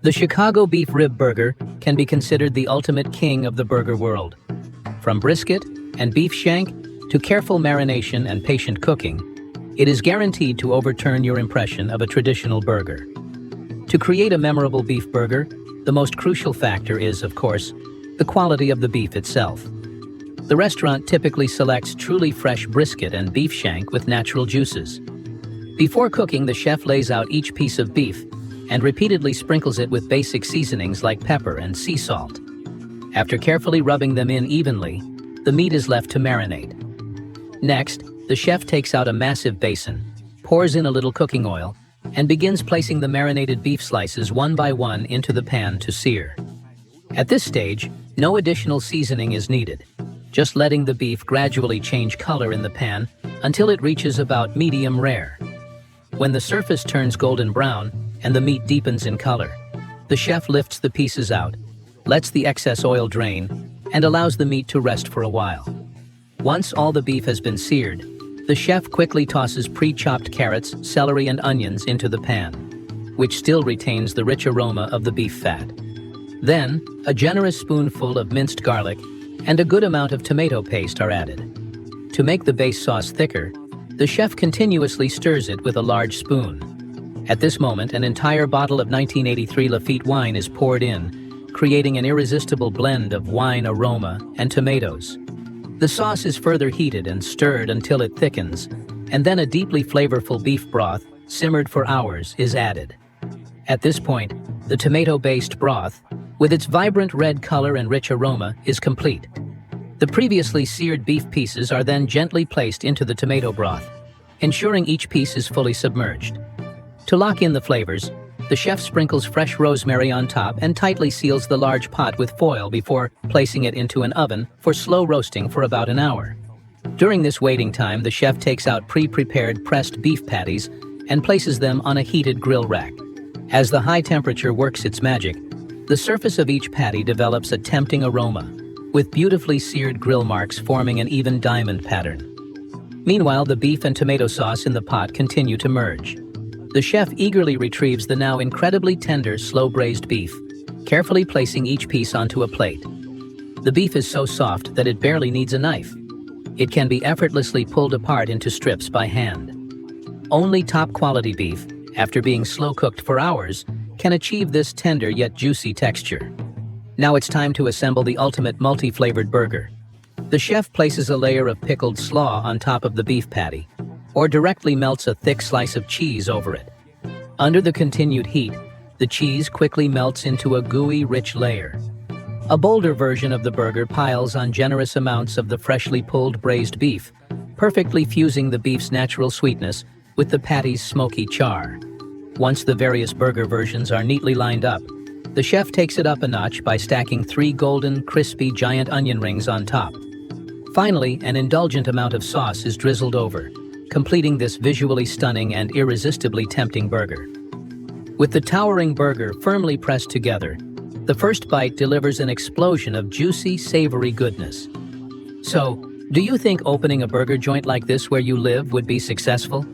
The Chicago beef rib burger can be considered the ultimate king of the burger world. From brisket and beef shank to careful marination and patient cooking, it is guaranteed to overturn your impression of a traditional burger. To create a memorable beef burger, the most crucial factor is, of course, the quality of the beef itself. The restaurant typically selects truly fresh brisket and beef shank with natural juices. Before cooking, the chef lays out each piece of beef and repeatedly sprinkles it with basic seasonings like pepper and sea salt. After carefully rubbing them in evenly, the meat is left to marinate. Next, the chef takes out a massive basin, pours in a little cooking oil, and begins placing the marinated beef slices one by one into the pan to sear. At this stage, no additional seasoning is needed, just letting the beef gradually change color in the pan until it reaches about medium rare. When the surface turns golden brown and the meat deepens in color, the chef lifts the pieces out, lets the excess oil drain, and allows the meat to rest for a while. Once all the beef has been seared, the chef quickly tosses pre-chopped carrots, celery, and onions into the pan, which still retains the rich aroma of the beef fat. Then, a generous spoonful of minced garlic and a good amount of tomato paste are added. To make the base sauce thicker, the chef continuously stirs it with a large spoon. At this moment, an entire bottle of 1983 Lafite wine is poured in, creating an irresistible blend of wine aroma and tomatoes. The sauce is further heated and stirred until it thickens, and then a deeply flavorful beef broth, simmered for hours, is added. At this point, the tomato-based broth, with its vibrant red color and rich aroma, is complete. The previously seared beef pieces are then gently placed into the tomato broth, ensuring each piece is fully submerged. To lock in the flavors, the chef sprinkles fresh rosemary on top and tightly seals the large pot with foil before placing it into an oven for slow roasting for about an hour. During this waiting time, the chef takes out pre-prepared pressed beef patties and places them on a heated grill rack. As the high temperature works its magic, the surface of each patty develops a tempting aroma, with beautifully seared grill marks forming an even diamond pattern. Meanwhile, the beef and tomato sauce in the pot continue to merge. The chef eagerly retrieves the now incredibly tender slow-braised beef, carefully placing each piece onto a plate. The beef is so soft that it barely needs a knife. It can be effortlessly pulled apart into strips by hand. Only top-quality beef, after being slow-cooked for hours, can achieve this tender yet juicy texture. Now it's time to assemble the ultimate multi-flavored burger. The chef places a layer of pickled slaw on top of the beef patty, or directly melts a thick slice of cheese over it. Under the continued heat, the cheese quickly melts into a gooey, rich layer. A bolder version of the burger piles on generous amounts of the freshly pulled braised beef, perfectly fusing the beef's natural sweetness with the patty's smoky char. Once the various burger versions are neatly lined up, the chef takes it up a notch by stacking 3 golden, crispy giant onion rings on top. Finally, an indulgent amount of sauce is drizzled over, completing this visually stunning and irresistibly tempting burger. With the towering burger firmly pressed together, the first bite delivers an explosion of juicy, savory goodness. So, do you think opening a burger joint like this where you live would be successful?